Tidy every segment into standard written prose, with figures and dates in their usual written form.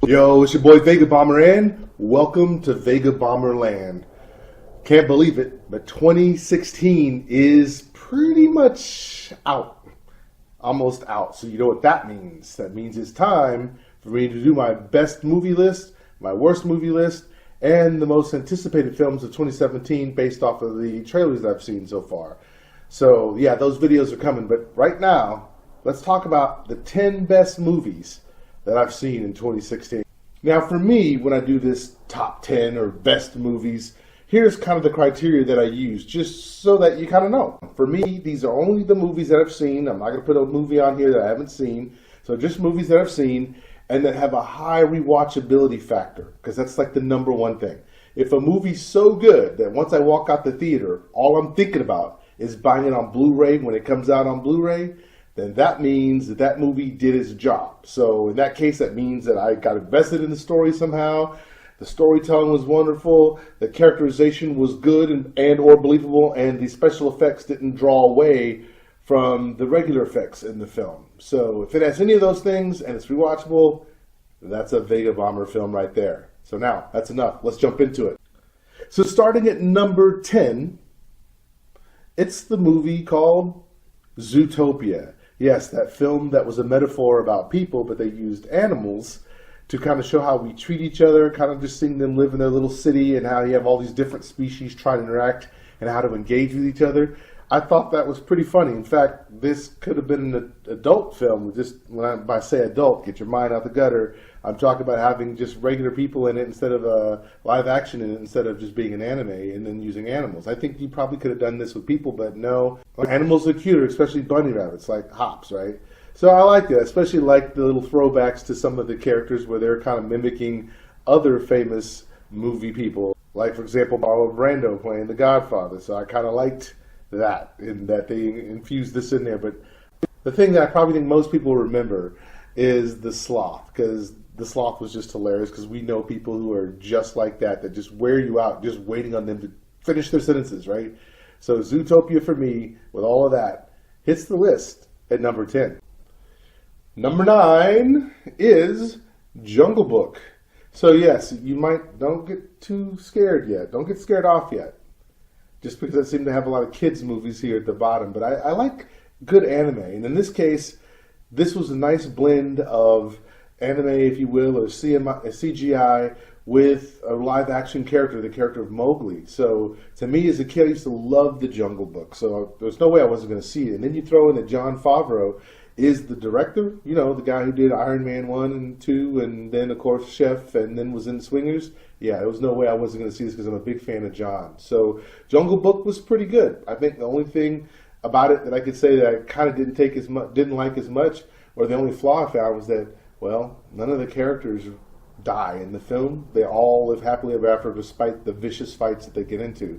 Yo, it's your boy Vegabomber, and welcome to Vegabomber Land. Can't believe it, but 2016 is pretty much out. Almost out. So you know what that means. That means it's time for me to do my best movie list, my worst movie list, and the most anticipated films of 2017 based off of the trailers that I've seen so far. So yeah, those videos are coming. But right now, let's talk about the 10 best movies that I've seen in 2016. Now for me, when I do this top 10 or best movies, here's kind of the criteria that I use, just so that you kind of know. For me, these are only the movies that I've seen. I'm not going to put a movie on here that I haven't seen. So just movies that I've seen and that have a high rewatchability factor, because that's like the number one thing. If a movie's so good that once I walk out the theater, all I'm thinking about is buying it on Blu-ray when it comes out on Blu-ray, then that means that that movie did its job. So in that case, that means that I got invested in the story somehow. The storytelling was wonderful. The characterization was good and or believable, and the special effects didn't draw away from the regular effects in the film. So if it has any of those things and it's rewatchable, that's a Vegabomber film right there. So now, that's enough. Let's jump into it. So starting at number 10, it's the movie called Zootopia. Yes, that film that was a metaphor about people, but they used animals to kind of show how we treat each other, kind of just seeing them live in their little city and how you have all these different species trying to interact and how to engage with each other. I thought that was pretty funny. In fact, this could have been an adult film. Just when I say adult, get your mind out the gutter. I'm talking about having just regular people in it instead of live action in it, instead of just being an anime and then using animals. I think you probably could have done this with people, but no. Animals are cuter, especially bunny rabbits, like Hops, right? So I like that, especially like the little throwbacks to some of the characters where they're kind of mimicking other famous movie people. Like, for example, Marlon Brando playing The Godfather. So I kind of liked that, in that they infused this in there. But the thing that I probably think most people remember is the sloth, because the sloth was just hilarious, because we know people who are just like that, that just wear you out, just waiting on them to finish their sentences, right? So Zootopia for me, with all of that, hits the list at number 10. Number 9 is Jungle Book. So yes, don't get too scared yet. Don't get scared off yet. Just because I seem to have a lot of kids movies here at the bottom. But I like good anime. And in this case, this was a nice blend of anime, if you will, or CGI with a live action character, the character of Mowgli. So to me as a kid, I used to love the Jungle Book. So there's no way I wasn't going to see it. And then you throw in that Jon Favreau is the director, you know, the guy who did Iron Man 1 and 2, and then, of course, Chef, and then was in Swingers. Yeah, there was no way I wasn't going to see this because I'm a big fan of John. So Jungle Book was pretty good. I think the only thing about it that I could say that I kind of didn't like as much, or the only flaw I found, was that, well, none of the characters die in the film. They all live happily ever after, despite the vicious fights that they get into,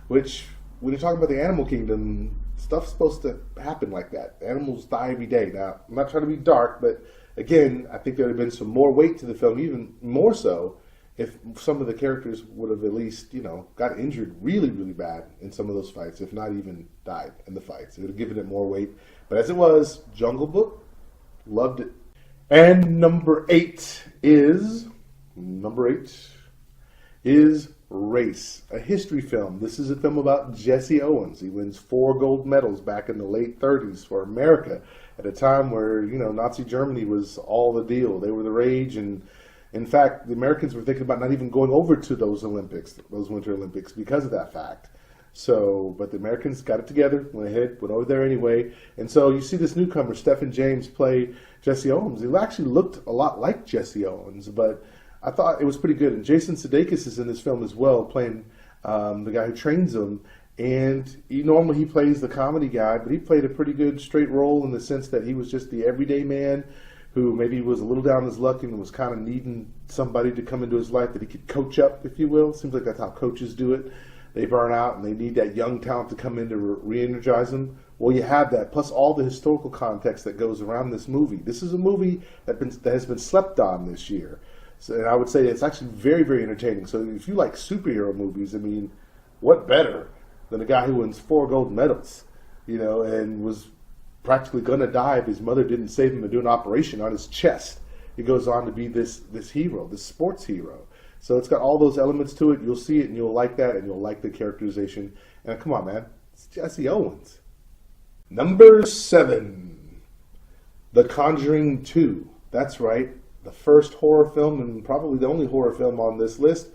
which, when you're talking about the animal kingdom, stuff's supposed to happen like that. Animals die every day. Now, I'm not trying to be dark, but again, I think there would have been some more weight to the film, even more so, if some of the characters would have at least, got injured really, really bad in some of those fights, if not even died in the fights. It would have given it more weight. But as it was, Jungle Book, loved it. And number 8 is Race, a history film. This is a film about Jesse Owens. He wins 4 gold medals back in the late 30s for America at a time where, Nazi Germany was all the deal. They were the rage, and in fact, the Americans were thinking about not even going over to those Olympics, those Winter Olympics, because of that fact. So, but the Americans got it together, went over there anyway. And so you see this newcomer, Stephen James, play Jesse Owens. He actually looked a lot like Jesse Owens, but I thought it was pretty good. And Jason Sudeikis is in this film as well, playing the guy who trains him. And normally he plays the comedy guy, but he played a pretty good straight role in the sense that he was just the everyday man who maybe was a little down his luck and was kind of needing somebody to come into his life that he could coach up, if you will. Seems like that's how coaches do it. They burn out and they need that young talent to come in to re-energize them. Well, you have that, plus all the historical context that goes around this movie. This is a movie that has been slept on this year. So, and I would say it's actually very, very entertaining. So if you like superhero movies, I mean, what better than a guy who wins 4 gold medals, and was practically going to die if his mother didn't save him and do an operation on his chest. it goes on to be this hero, this sports hero. So it's got all those elements to it. You'll see it and you'll like that, and you'll like the characterization. And come on, man, it's Jesse Owens. Number 7, The Conjuring 2. That's right, the first horror film and probably the only horror film on this list.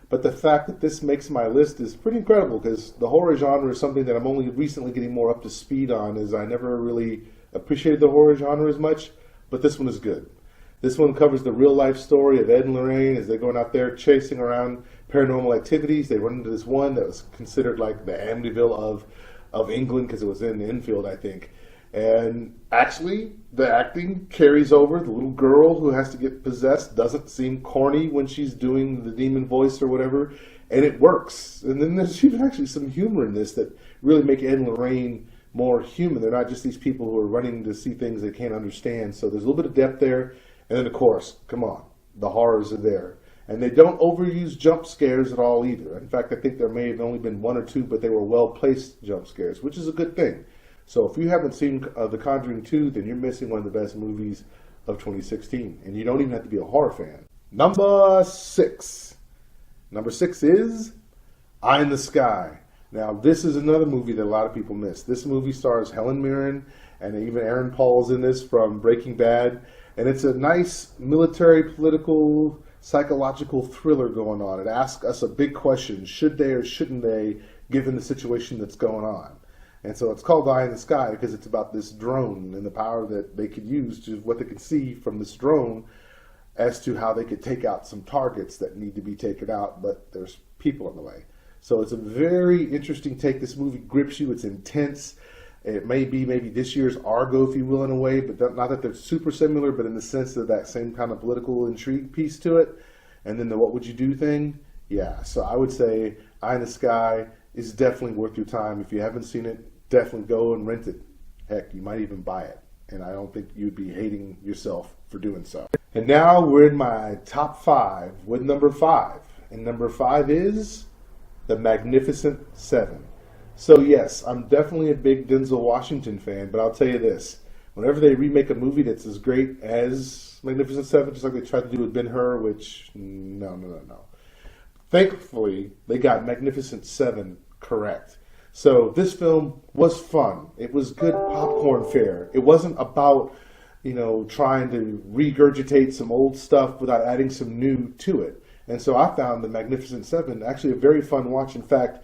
But the fact that this makes my list is pretty incredible, because the horror genre is something that I'm only recently getting more up to speed on, as I never really appreciated the horror genre as much. But this one is good. This one covers the real life story of Ed and Lorraine as they're going out there chasing around paranormal activities. They run into this one that was considered like the Amityville of England, because it was in Enfield, I think. And actually, the acting carries over. The little girl who has to get possessed doesn't seem corny when she's doing the demon voice or whatever, and it works. And then there's even actually some humor in this that really make Ed and Lorraine more human. They're not just these people who are running to see things they can't understand. So there's a little bit of depth there. And then, of course, come on, the horrors are there. And they don't overuse jump scares at all either. In fact, I think there may have only been 1 or 2, but they were well-placed jump scares, which is a good thing. So if you haven't seen The Conjuring 2, then you're missing one of the best movies of 2016. And you don't even have to be a horror fan. Number 6. Number 6 is Eye in the Sky. Now, this is another movie that a lot of people miss. This movie stars Helen Mirren, and even Aaron Paul's in this from Breaking Bad. And it's a nice military, political, psychological thriller going on. It asks us a big question: should they or shouldn't they, given the situation that's going on? And so it's called Eye in the Sky because it's about this drone and the power that they could use to what they could see from this drone as to how they could take out some targets that need to be taken out, but there's people in the way. So it's a very interesting take. This movie grips you. It's intense. It may be maybe this year's Argo, if you will, in a way, but not that they're super similar, but in the sense of that same kind of political intrigue piece to it. And then the what would you do thing? Yeah, so I would say Eye in the Sky is definitely worth your time. If you haven't seen it, definitely go and rent it. Heck, you might even buy it. And I don't think you'd be hating yourself for doing so. And now we're in my top 5 with number 5. And number 5 is The Magnificent Seven. So yes, I'm definitely a big Denzel Washington fan, but I'll tell you this. Whenever they remake a movie that's as great as Magnificent Seven, just like they tried to do with Ben-Hur, which, no. Thankfully, they got Magnificent Seven correct. So this film was fun. It was good popcorn fare. It wasn't about, trying to regurgitate some old stuff without adding some new to it. And so I found The Magnificent Seven actually a very fun watch. In fact,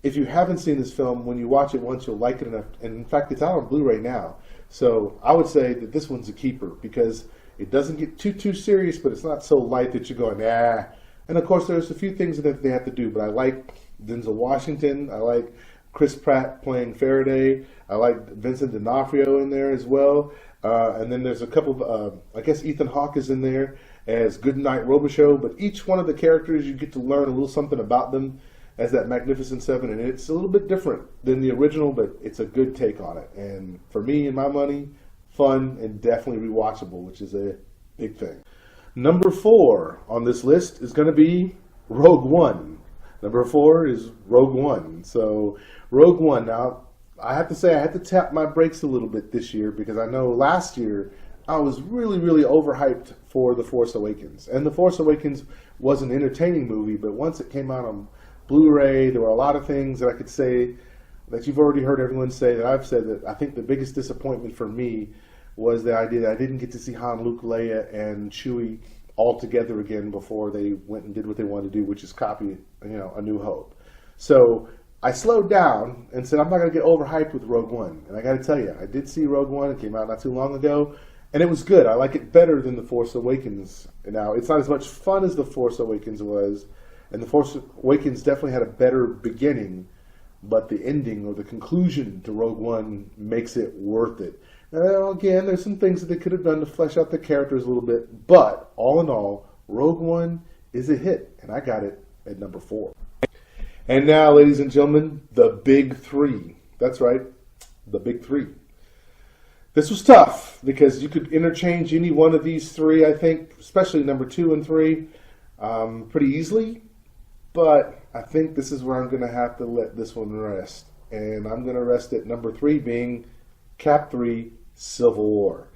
if you haven't seen this film, when you watch it once, you'll like it enough. And in fact, it's out on Blu-ray now. So I would say that this one's a keeper because it doesn't get too serious, but it's not so light that you're going, ah. And of course, there's a few things that they have to do, but I like Denzel Washington. I like Chris Pratt playing Faraday. I like Vincent D'Onofrio in there as well. And then there's a couple of, I guess Ethan Hawke is in there as Goodnight Robichaux. But each one of the characters, you get to learn a little something about them as that Magnificent Seven. And it's a little bit different than the original, but it's a good take on it. And for me and my money, fun and definitely rewatchable, which is a big thing. Number 4 on this list is going to be Rogue One. Number 4 is Rogue One. So Rogue One. Now, I have to say I had to tap my brakes a little bit this year because I know last year I was really overhyped for The Force Awakens. And The Force Awakens was an entertaining movie, but once it came out on Blu-ray, there were a lot of things that I could say that you've already heard everyone say that I've said that I think the biggest disappointment for me was the idea that I didn't get to see Han, Luke, Leia, and Chewie all together again before they went and did what they wanted to do, which is copy, A New Hope. So I slowed down and said I'm not going to get overhyped with Rogue One. And I got to tell you, I did see Rogue One. It came out not too long ago, and it was good. I like it better than The Force Awakens. Now, it's not as much fun as The Force Awakens was, and The Force Awakens definitely had a better beginning, but the ending or the conclusion to Rogue One makes it worth it. Now, again, there's some things that they could have done to flesh out the characters a little bit, but all in all, Rogue One is a hit, and I got it at number 4. And now, ladies and gentlemen, the big 3. That's right, the big 3. This was tough because you could interchange any one of these 3, I think, especially number 2 and 3, pretty easily. But I think this is where I'm going to have to let this one rest. And I'm going to rest at number 3 being Cap 3 Civil War.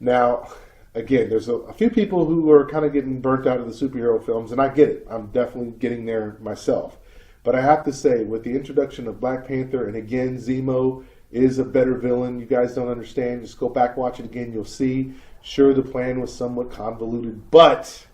Now, again, there's a few people who are kind of getting burnt out of the superhero films, and I get it. I'm definitely getting there myself. But I have to say, with the introduction of Black Panther, and again, Zemo is a better villain. You guys don't understand. Just go back, watch it again. You'll see. Sure, the plan was somewhat convoluted, but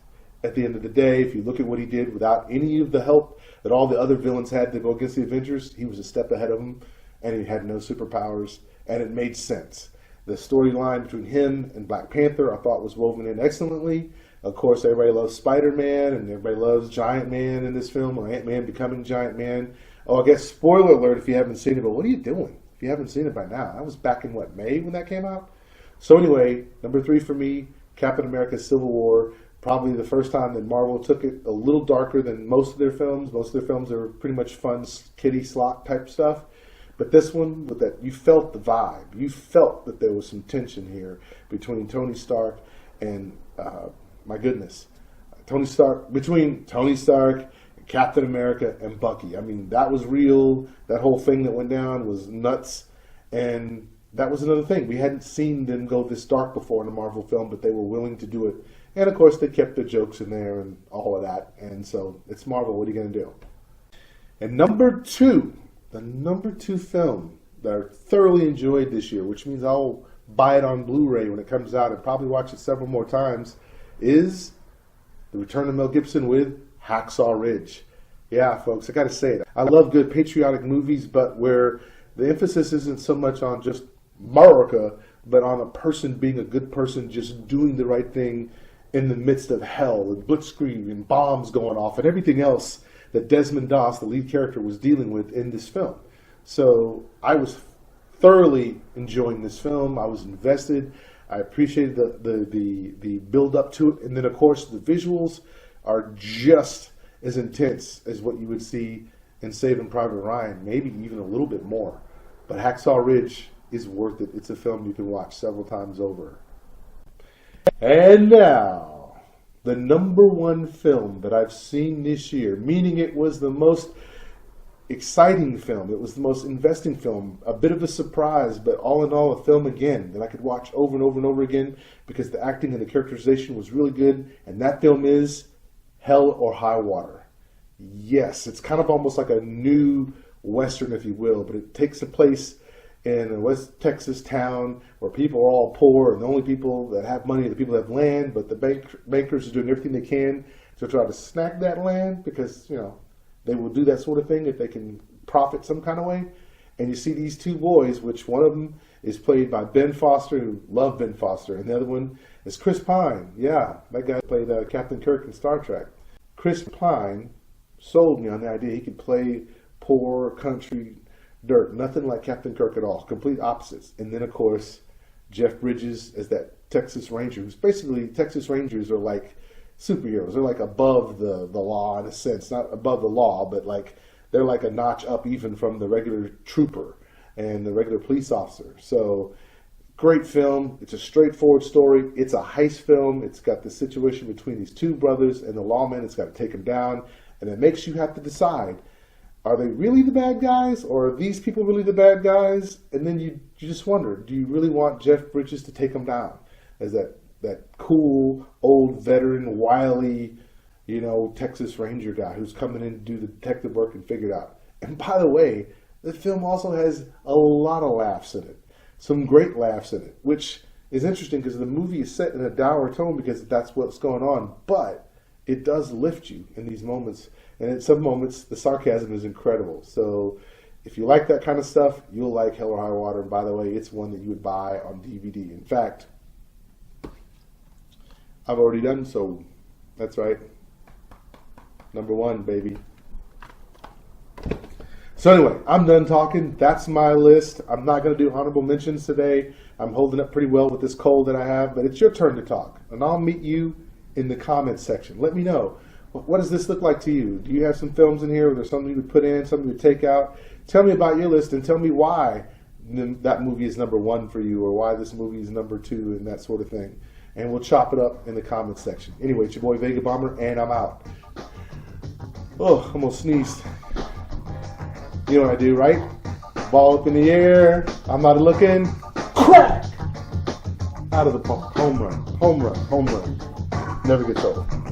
at the end of the day, if you look at what he did without any of the help that all the other villains had to go against the Avengers, he was a step ahead of them, and he had no superpowers, and it made sense. The storyline between him and Black Panther, I thought, was woven in excellently. Of course, everybody loves Spider-Man, and everybody loves Giant Man in this film, or Ant-Man becoming Giant Man. Oh, I guess spoiler alert if you haven't seen it, but what are you doing if you haven't seen it by now? That was back in, what, May when that came out? So anyway, number 3 for me, Captain America Civil War. Probably the first time that Marvel took it a little darker than most of their films. Most of their films are pretty much fun, kiddie slot type stuff. But this one, with that, you felt the vibe. You felt that there was some tension here between Tony Stark and, my goodness, between Tony Stark, Captain America, and Bucky. I mean, that was real. That whole thing that went down was nuts. And that was another thing. We hadn't seen them go this dark before in a Marvel film, but they were willing to do it. And, of course, they kept the jokes in there and all of that. And so it's Marvel. What are you going to do? And number 2, the number 2 film that I thoroughly enjoyed this year, which means I'll buy it on Blu-ray when it comes out and probably watch it several more times, is The Return of Mel Gibson with Hacksaw Ridge. Yeah, folks, I got to say it. I love good patriotic movies, but where the emphasis isn't so much on just America, but on a person being a good person, just doing the right thing in the midst of hell and blitzkrieg and bombs going off and everything else that Desmond Doss, the lead character, was dealing with in this film. So I was thoroughly enjoying this film. I was invested. I appreciated the build up to it. And then, of course, the visuals are just as intense as what you would see in Saving Private Ryan, maybe even a little bit more. But Hacksaw Ridge is worth it. It's a film you can watch several times over. And now, the number 1 film that I've seen this year, meaning it was the most exciting film, it was the most investing film, a bit of a surprise, but all in all, a film again that I could watch over and over and over again because the acting and the characterization was really good, and that film is Hell or High Water. Yes, it's kind of almost like a new Western, if you will, but it takes place in a West Texas town where people are all poor, and the only people that have money are the people that have land, but the bankers are doing everything they can to try to snag that land because, you know, they will do that sort of thing if they can profit some kind of way. And you see these 2 boys, which one of them is played by Ben Foster, who love Ben Foster, and the other one is Chris Pine. Yeah, that guy played Captain Kirk in Star Trek. Chris Pine sold me on the idea he could play poor country dirt, nothing like Captain Kirk at all, complete opposites. And then, of course, Jeff Bridges as that Texas Ranger, who's basically, Texas Rangers are like superheroes. They're like above the law in a sense, not above the law, but like they're like a notch up even from the regular trooper and the regular police officer. So great film. It's a straightforward story. It's a heist film. It's got the situation between these 2 brothers and the lawman. It's got to take them down, and it makes you have to decide, are they really the bad guys, or are these people really the bad guys? And then you just wonder, do you really want Jeff Bridges to take them down as that cool, old, veteran, wily, Texas Ranger guy who's coming in to do the detective work and figure it out? And by the way, the film also has a lot of laughs in it. Some great laughs in it, which is interesting because the movie is set in a dour tone because that's what's going on. But it does lift you in these moments. And at some moments, the sarcasm is incredible. So if you like that kind of stuff, you'll like Hell or High Water. And by the way, it's one that you would buy on DVD. In fact, I've already done so. That's right. Number 1, baby. So anyway, I'm done talking. That's my list. I'm not going to do honorable mentions today. I'm holding up pretty well with this cold that I have, but it's your turn to talk. And I'll meet you in the comments section. Let me know. What does this look like to you? Do you have some films in here? Or there's something you would put in, something you would take out? Tell me about your list and tell me why that movie is number 1 for you, or why this movie is number 2 and that sort of thing. And we'll chop it up in the comments section. Anyway, it's your boy Vegabomber, and I'm out. Oh, almost sneezed. You know what I do, right? Ball up in the air. I'm not looking. Crack! out of the park. Home run, home run, home run. Never gets old.